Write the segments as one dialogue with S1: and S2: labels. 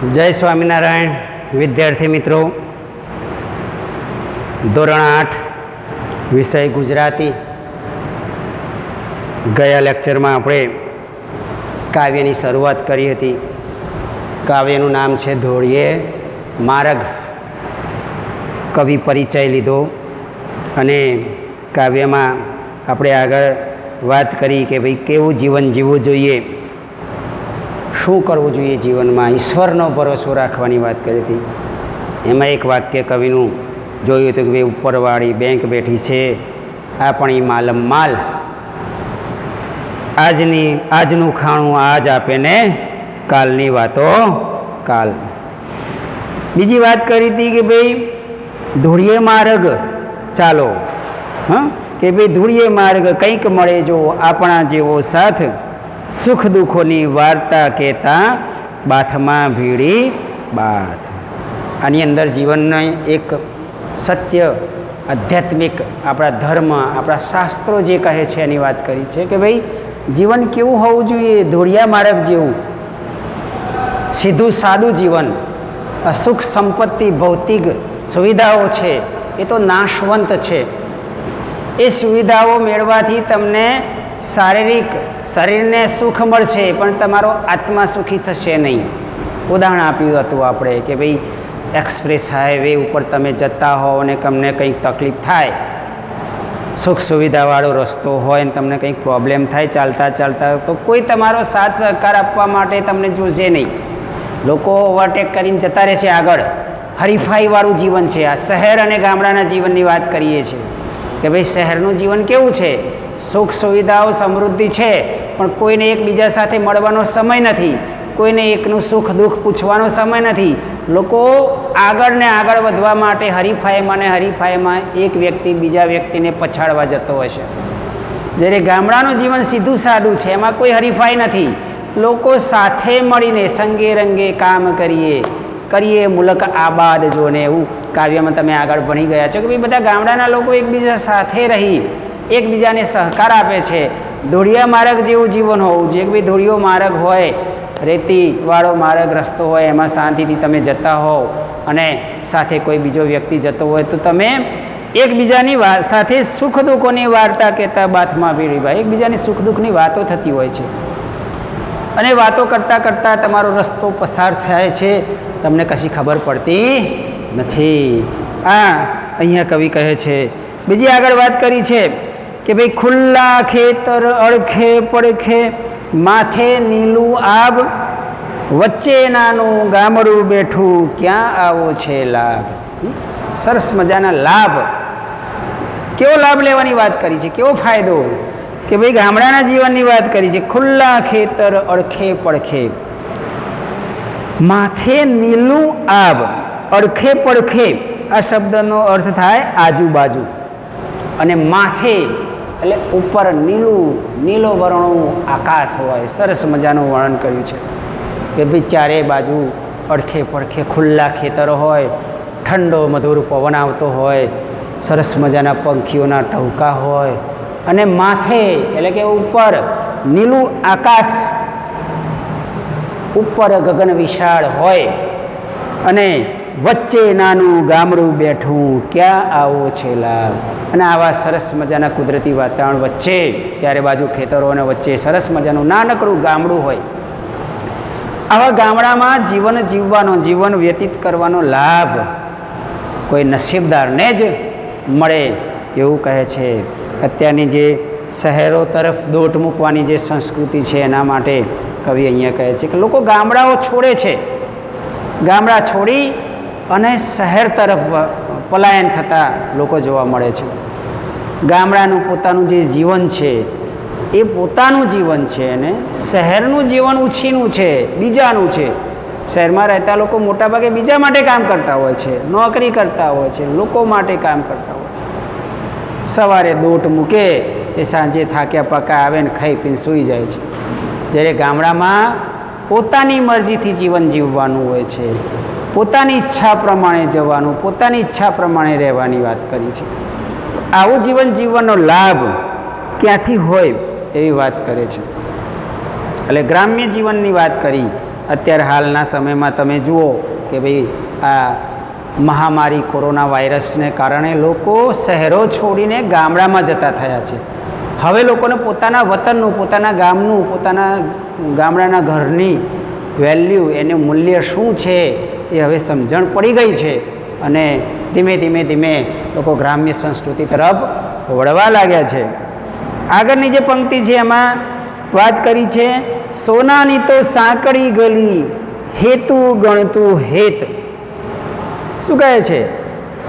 S1: જય સ્વામિનારાયણ વિદ્યાર્થી મિત્રો, ધોરણ 8 વિષય ગુજરાતી. ગયા લેક્ચરમાં આપણે કાવ્યની શરૂઆત કરી હતી. કાવ્યનું નામ છે ધોળીએ માર્ગ. કવિ પરિચય લીધો અને કાવ્યમાં આપણે આગળ વાત કરી કે ભાઈ કેવું જીવન જીવવું જોઈએ, શું કરવું જોઈએ જીવનમાં, ઈશ્વરનો ભરોસો રાખવાની વાત કરી હતી. એમાં એક વાક્ય કવિનું જોયું હતું કે ભાઈ ઉપરવાળી બેંક બેઠી છે, આ પણ એ માલમ માલ, આજનું ખાણું આજ આપે ને કાલની વાતો કાલ. બીજી વાત કરી હતી કે ભાઈ ધૂળીએ માર્ગ ચાલો, કે ભાઈ ધૂળીએ માર્ગ કંઈક મળે જો આપણા જેવો સાથ, સુખ દુઃખોની વાર્તા કહેતા બાથમાં ભીડી બાથ. આની અંદર જીવનનો એક સત્ય આધ્યાત્મિક આપણા ધર્મ, આપણા શાસ્ત્રો જે કહે છે એની વાત કરી છે કે ભાઈ જીવન કેવું હોવું જોઈએ, ધોળિયા માર્ગ જેવું, સીધું સાદું જીવન. સુખ સંપત્તિ ભૌતિક સુવિધાઓ છે એ તો નાશવંત છે. એ સુવિધાઓ મેળવાથી તમને શરીરને સુખ મળશે પણ તમારો આત્મા સુખી થશે નહીં. ઉદાહરણ આપ્યું હતું આપણે કે ભાઈ એક્સપ્રેસ હાઈવે ઉપર તમે જતા હો અને તમને કંઈક તકલીફ થાય, સુખ સુવિધાવાળો રસ્તો હોય ને તમને કંઈક પ્રોબ્લેમ થાય ચાલતા ચાલતા, તો કોઈ તમારો સાથ સહકાર આપવા માટે તમને જોશે નહીં. લોકો ઓવરટેક કરીને જતા રહેશે આગળ. હરીફાઈવાળું જીવન છે આ. શહેર અને ગામડાના જીવનની વાત કરીએ છીએ કે ભાઈ શહેરનું જીવન કેવું છે, સુખ સુવિધાઓ સમૃદ્ધિ છે પણ કોઈને એકબીજા સાથે મળવાનો સમય નથી, કોઈને એકનું સુખ દુઃખ પૂછવાનો સમય નથી. લોકો આગળ ને આગળ વધવા માટે હરીફાઈમાં એક વ્યક્તિ બીજા વ્યક્તિને પછાડવા જતો હોય છે. જ્યારે ગામડાનું જીવન સીધું સાદું છે, એમાં કોઈ હરીફાઈ નથી. લોકો સાથે મળીને સંગે રંગે કામ કરીએ મુલક આબાદ જોને, એવું કાવ્યમાં તમે આગળ ભણી ગયા છો કે ભાઈ બધા ગામડાના લોકો એકબીજા સાથે રહી એકબીજાને સહકાર આપે છે. ધોળિયા માર્ગ જેવું જીવન હોવું જોઈએ કે ભાઈ ધોળિયો માર્ગ હોય, રેતીવાળો માર્ગ રસ્તો હોય, એમાં શાંતિથી તમે જતા હોવ અને સાથે કોઈ બીજો વ્યક્તિ જતો હોય તો તમે એકબીજાની સાથે સુખ દુઃખોની વાર્તા કહેતા બાથમાં ભીડી ભાઈ, એકબીજાની સુખ દુઃખની વાતો થતી હોય છે અને વાતો કરતાં કરતાં તમારો રસ્તો પસાર થાય છે, તમને કશી ખબર પડતી નથી. અહીંયા કવિ કહે છે. બીજી આગળ વાત કરી છે કે ભાઈ ખુલ્લા ખેતર અળખે પડખે, માથે નીલું આબ, વચ્ચે નાનું ગામડું બેઠું, ક્યાં આવો છે લાભ. સરસ મજાના લાભ, કેવો લાભ લેવાની વાત કરી છે, કેવો ફાયદો કે ભાઈ ગામડાના જીવનની વાત કરી છે. ખુલ્લા ખેતર અળખે પડખે, માથે નીલું આબ, અળખે પડખે આ શબ્દનો અર્થ થાય આજુબાજુ, અને માથે એટલે ઉપર નીલો વર્ણનું આકાશ હોય. સરસ મજાનું વર્ણન કર્યું છે કે ભાઈ ચારે બાજુ અડખે પડખે ખુલ્લા ખેતરો હોય, ઠંડો મધુર પવન આવતો હોય, સરસ મજાના પંખીઓના ટહુકા હોય, અને માથે એટલે કે ઉપર નીલું આકાશ, ઉપર ગગન વિશાળ હોય, અને વચ્ચે નાનું ગામડું બેઠું, ક્યાં આવો છે લાભ. અને આવા સરસ મજાના કુદરતી વાતાવરણ વચ્ચે ચારે બાજુ ખેતરો અને વચ્ચે સરસ મજાનું નાનકડું ગામડું હોય. આવા ગામડામાં જીવન જીવવાનો, જીવન વ્યતીત કરવાનો લાભ કોઈ નસીબદારને જ મળે એવું કહે છે. અત્યારની જે શહેરો તરફ દોટ મૂકવાની જે સંસ્કૃતિ છે એના માટે કવિ અહીંયા કહે છે કે લોકો ગામડાઓ છોડે છે, ગામડા છોડી અને શહેર તરફ પલાયન થતા લોકો જોવા મળે છે. ગામડાનું પોતાનું જે જીવન છે એ પોતાનું જીવન છે અને શહેરનું જીવન ઉછીનું છે, બીજાનું છે. શહેરમાં રહેતા લોકો મોટાભાગે બીજા માટે કામ કરતા હોય છે, નોકરી કરતા હોય છે, લોકો માટે કામ કરતા હોય છે. સવારે દોટ મૂકે એ સાંજે થાક્યા પકા આવે ને ખાઈ પીને સૂઈ જાય છે. જ્યારે ગામડામાં પોતાની મરજીથી જીવન જીવવાનું હોય છે, પોતાની ઈચ્છા પ્રમાણે જવાનું, પોતાની ઈચ્છા પ્રમાણે રહેવાની વાત કરી છે. આવું જીવન જીવવાનો લાભ ક્યાંથી હોય એવી વાત કરે છે. એટલે ગ્રામ્ય જીવનની વાત કરી અત્યારે હાલના સમયમાં તમે જુઓ કે ભાઈ આ મહામારી કોરોના વાયરસને કારણે લોકો શહેરો છોડીને ગામડામાં જતા થયા છે. હવે લોકોને પોતાના વતનનું, પોતાના ગામનું, પોતાના ગામડાના ઘરની વેલ્યુ, એનું મૂલ્ય શું છે એ હવે સમજણ પડી ગઈ છે અને ધીમે ધીમે ધીમે લોકો ગ્રામ્ય સંસ્કૃતિ તરફ વળવા લાગ્યા છે. આગળની જે પંક્તિ છે એમાં વાત કરી છે, સોનાની તો સાંકળી ગલી હેતુ ગણતું હેત. શું કહે છે?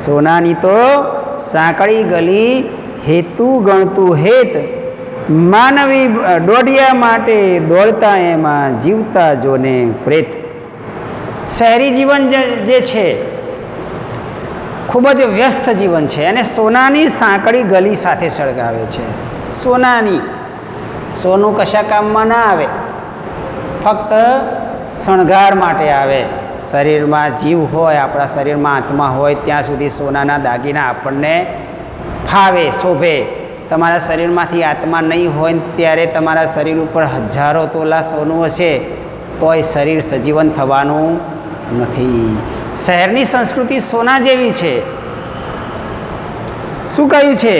S1: સોનાની તો સાંકળી ગલી હેતુ ગણતું હેત, માનવી દોઢિયા માટે દોડતા એમાં જીવતા જોને પ્રેત. શહેરી જીવન જે છે ખૂબ જ વ્યસ્ત જીવન છે અને સોનાની સાંકળી ગલી સાથે સળગાવે છે. સોનાની, સોનું કશા કામમાં ના આવે, ફક્ત શણગાર માટે આવે. શરીરમાં જીવ હોય, આપણા શરીરમાં આત્મા હોય ત્યાં સુધી સોનાના દાગીના આપણને ફાવે, શોભે. તમારા શરીરમાંથી આત્મા નહીં હોય ત્યારે તમારા શરીર ઉપર હજારો તોલા સોનું હશે તોય શરીર સજીવન થવાનું નથી. શહેરની સંસ્કૃતિ સોના જેવી છે. શું કહ્યું છે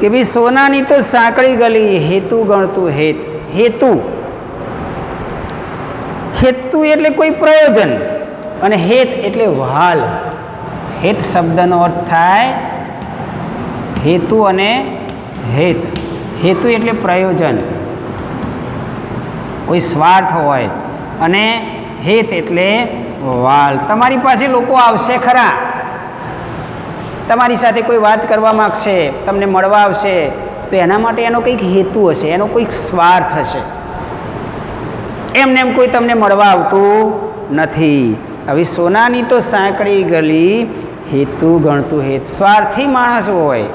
S1: કે ભાઈ સોનાની તો સાંકળી ગલી હેતુ ગણતું હેત. હેતુ, હેતુ એટલે કોઈ પ્રયોજન અને હેત એટલે વાલ. હેત શબ્દનો અર્થ થાય હેતુ અને હેત. હેતુ એટલે પ્રયોજન, કોઈ સ્વાર્થ હોય, અને હેત એટલે વાલ. તમારી પાસે લોકો આવશે ખરા, તમારી સાથે કોઈ વાત કરવા માગશે, તમને મળવા આવશે, તો એના માટે એનો કંઈક હેતુ હશે, એનો કોઈક સ્વાર્થ હશે. એમને એમ કોઈ તમને મળવા આવતું નથી. હવે સોનાની તો સાંકળી ગલી હેતુ ગણતું હેત. સ્વાર્થી માણસો હોય,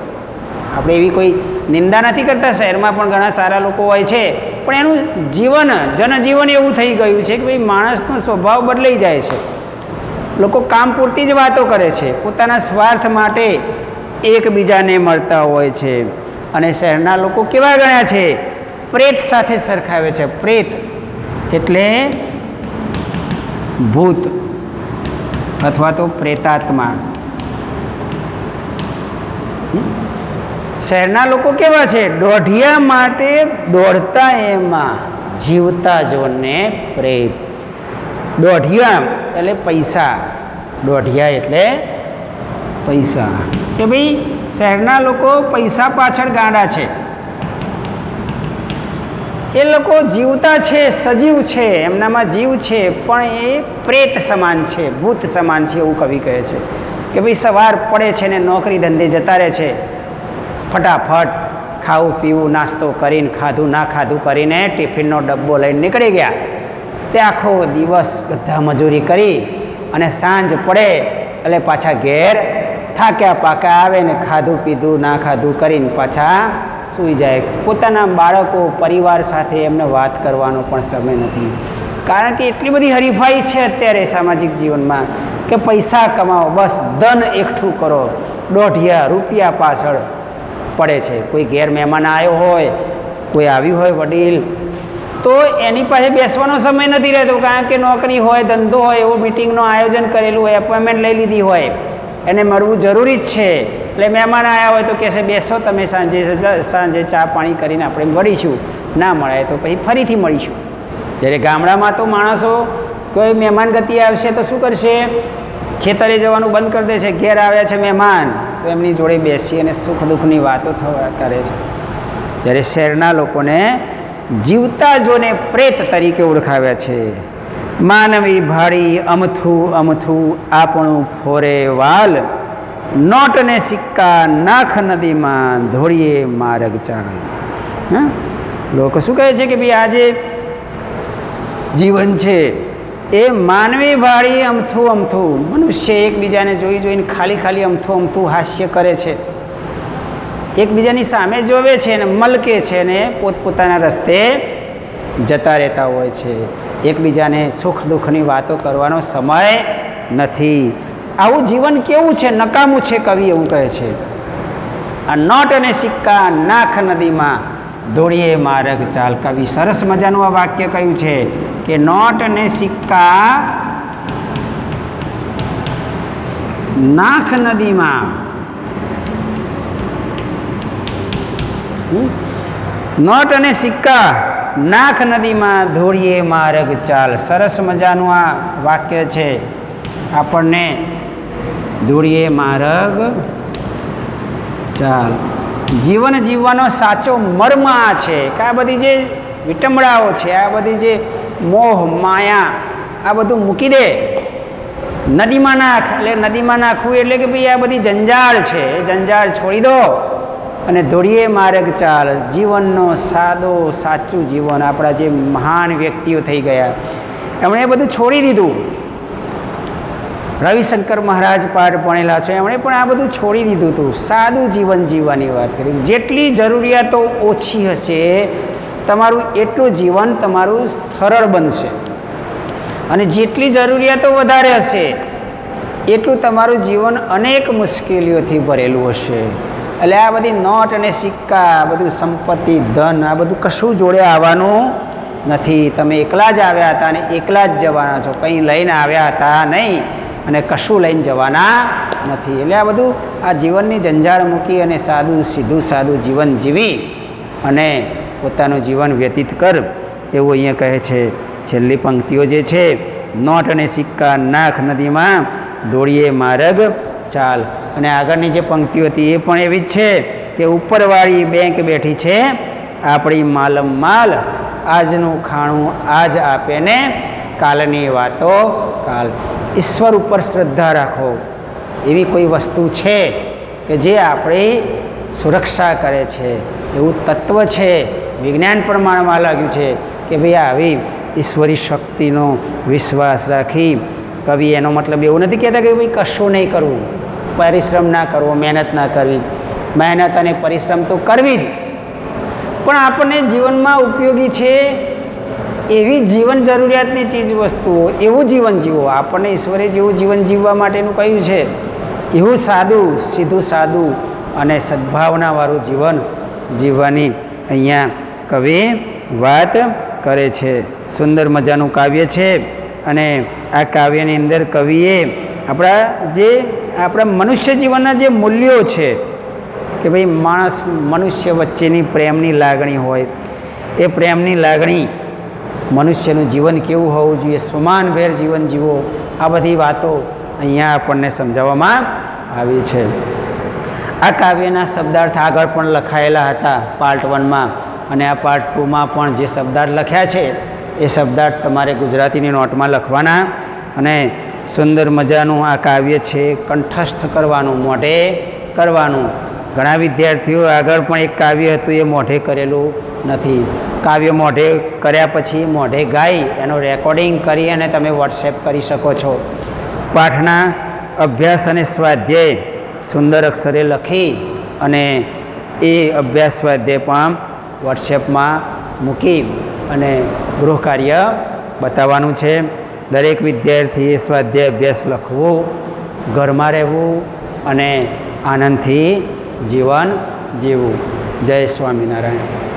S1: આપણે એવી કોઈ નિંદા નથી કરતા, શહેરમાં પણ ઘણા સારા લોકો હોય છે, પણ એનું જીવન, જનજીવન એવું થઈ ગયું છે કે ભાઈ માણસનો સ્વભાવ બદલાઈ જાય છે. લોકો કામ પૂરતી જ વાતો કરે છે, પોતાના સ્વાર્થ માટે એકબીજાને મળતા હોય છે. અને શહેરના લોકો કેવા ગણ્યા છે? પ્રેત સાથે સરખાવે છે. પ્રેત એટલે ભૂત અથવા તો પ્રેતાત્મા. શહેરના લોકો કેવા છે? દોઢિયા માટે દોડતા એમાં જીવતા જોને પ્રેત. દોઢિયા એટલે પૈસા, દોઢિયા એટલે પૈસા. કે ભાઈ શહેરના લોકો પૈસા પાછળ ગાંડા છે. એ લોકો જીવતા છે, સજીવ છે, એમનામાં જીવ છે, પણ એ પ્રેત સમાન છે, ભૂત સમાન છે, એવું કવિ કહે છે. કે ભાઈ સવાર પડે છે ને નોકરી ધંધે જતા રહે છે, ફટાફટ ખાવું પીવું નાસ્તો કરીને, ખાધું ના ખાધું કરીને ટિફિનનો ડબ્બો લઈને નીકળી ગયા. તે આખો દિવસ ગધા મજૂરી કરી અને સાંજ પડે એટલે પાછા ઘેર થાક્યા પાક્યા આવે ને ખાધું પીધું ના ખાધું કરીને પાછા સૂઈ જાય. પોતાના બાળકો, પરિવાર સાથે એમને વાત કરવાનો પણ સમય નથી. કારણ કે એટલી બધી હરીફાઈ છે અત્યારે સામાજિક જીવનમાં કે પૈસા કમાવો, બસ ધન એકઠું કરો, દોઢિયા રૂપિયા પાછળ પડે છે. કોઈ ઘેર મહેમાન આવ્યો હોય, કોઈ આવ્યું હોય વડીલ, તો એની પાસે બેસવાનો સમય નથી રહેતો, કારણ કે નોકરી હોય, ધંધો હોય, એવો મિટિંગનું આયોજન કરેલું હોય, એપોઇન્ટમેન્ટ લઈ લીધી હોય, એને મળવું જરૂરી જ છે. એટલે મહેમાન આવ્યા હોય તો કહેશે બેસો તમે, સાંજે ચા પાણી કરીને આપણે મળીશું, ના મળાય તો પછી ફરીથી મળીશું. જ્યારે ગામડામાં તો માણસો કોઈ મહેમાન ગતિ આવશે તો શું કરશે? ખેતરે જવાનું બંધ કરી દે છે. ઘેર આવ્યા છે મહેમાન તો એમની જોડે બેસી અને સુખ દુઃખની વાતો કરે છે. જ્યારે શહેરના લોકોને જીવતા જોને પ્રેત તરીકે ઓળખાવ્યા છે. માનવી ભાડી અમથું અમથું આપણું ફોરે વાલ, નોટ ને સિક્કા નાખ નદીમાં ધોળીએ માર્ગ ચાલ. હા, લોકો શું કહે છે કે ભાઈ આજે જીવન છે એ માનવી ભાડી અમથું અમથું. મનુષ્ય એકબીજાને જોઈ જોઈને ખાલી ખાલી અમથું અમથું હાસ્ય કરે છે, એકબીજાની સામે જોવે છે ને મલકે છે ને પોતપોતાના રસ્તે જતા રહેતા હોય છે. એકબીજાને સુખ દુઃખની વાતો કરવાનો સમય નથી. આવું જીવન કેવું છે? નકામું છે, કવિ એવું કહે છે. આ નોટ અને સિક્કા નાખ નદીમાં, દોડીએ માર્ગ ચાલ. કવિ સરસ મજાનું આ વાક્ય કહ્યું છે કે નોટ અને સિક્કા નાખ નદીમાં. નોટ અને સિક્કા નાખ નદીમાં દોડીએ માર્ગ ચાલ. સરસ મજાનું આ વાક્ય છે. આપણને દોડીએ માર્ગ ચાલ. જીવન જીવવાનો સાચો મર્મ આ છે કે આ બધી જે વિટંબળાઓ છે, આ બધી જે મોહ માયા, આ બધું મૂકી દે, નદીમાં નાખ. એટલે નદીમાં નાખવું એટલે કે ભાઈ આ બધી જંજાળ છે, એ જંજાળ છોડી દો અને દોડીએ માર્ગ ચાલ. જીવનનો સાદો સાચું જીવન. આપણા જે મહાન વ્યક્તિઓ થઈ ગયા એમણે બધું છોડી દીધું. રવિશંકર મહારાજ પાઠ ભણેલા છે, એમણે પણ આ બધું છોડી દીધું હતું. સાદું જીવન જીવવાની વાત કરી. જેટલી જરૂરિયાતો ઓછી હશે તમારું એટલું જીવન તમારું સરળ બનશે, અને જેટલી જરૂરિયાતો વધારે હશે એટલું તમારું જીવન અનેક મુશ્કેલીઓથી ભરેલું હશે. એટલે આ બધી નોટ અને સિક્કા, આ બધું સંપત્તિ, ધન, આ બધું કશું જોડે આવવાનું નથી. તમે એકલા જ આવ્યા હતા અને એકલા જ જવાના છો. કંઈ લઈને આવ્યા હતા નહીં અને કશું લઈને જવાના નથી. એટલે આ બધું આ જીવનની જંજાળ મૂકી અને સીધું સાદું જીવન જીવી અને પોતાનું જીવન વ્યતીત કર, એવું અહીંયા કહે છે. છેલ્લી પંક્તિઓ જે છે, નોટ અને સિક્કા નાખ નદીમાં દોડીએ માર્ગ ચાલ. અને આગળની જે પંક્તિઓ હતી એ પણ એવી જ છે કે ઉપરવાળી બેંક બેઠી છે આપણી માલમ માલ, આજનું ખાણું આજ આપે ને કાલની વાતો કાલ. ઈશ્વર ઉપર શ્રદ્ધા રાખો. એવી કોઈ વસ્તુ છે કે જે આપણી સુરક્ષા કરે છે, એવું તત્વ છે. વિજ્ઞાન પ્રમાણમાં લાગ્યું છે કે ભાઈ આવી ઈશ્વરી શક્તિનો વિશ્વાસ રાખી. કવિ એનો મતલબ એવું નથી કહેતા કે ભાઈ કશું નહીં કરવું, પરિશ્રમ ના કરવો, મહેનત ના કરવી. મહેનત અને પરિશ્રમ તો કરવી જ, પણ આપણને જીવનમાં ઉપયોગી છે એવી જીવન જરૂરિયાતની ચીજ વસ્તુઓ, એવું જીવન જીવો. આપણને ઈશ્વરે જેવું જીવન જીવવા માટેનું કહ્યું છે એવું સાદું, સીધું સાદું અને સદ્ભાવનાવાળું જીવન જીવવાની અહીંયા કવિ વાત કરે છે. સુંદર મજાનું કાવ્ય છે. અને આ કાવ્યની અંદર કવિએ આપણા મનુષ્ય જીવનના જે મૂલ્યો છે કે ભાઈ મનુષ્ય વચ્ચેની પ્રેમની લાગણી હોય, એ પ્રેમની લાગણી, મનુષ્યનું જીવન કેવું હોવું જોઈએ, સ્વમાનભેર જીવન જીવો, આ બધી વાતો અહીંયા આપણને સમજાવવામાં આવી છે. આ કાવ્યના શબ્દાર્થ આગળ પણ લખાયેલા હતા પાર્ટ 1માં, અને આ પાર્ટ 2માં પણ જે શબ્દાર્થ લખ્યા છે એ શબ્દાર્થ તમારે ગુજરાતીની નોટમાં લખવાના. અને સુંદર મજાનું આ કાવ્ય છે, કંઠસ્થ કરવાનું, મોઢે કરવાનું. ઘણા વિદ્યાર્થીઓ આગળ પણ એક કાવ્ય હતું એ મોઢે કરેલું નથી. કાવ્ય મોઢે કર્યા પછી મોઢે ગાઈ એનું રેકોર્ડિંગ કરી અને તમે વોટ્સએપ કરી શકો છો. પાઠના અભ્યાસ અને સ્વાધ્યાય સુંદર અક્ષરે લખી અને એ અભ્યાસ સ્વાધ્યાય પણ વોટ્સએપમાં મૂકી અને ગૃહ કાર્ય બતાવવાનું છે. દરેક વિદ્યાર્થીએ સ્વાધ્યાય અભ્યાસ લખવું, ઘરમાં રહેવું અને આનંદથી જીવન જીવવું. જય સ્વામિનારાયણ.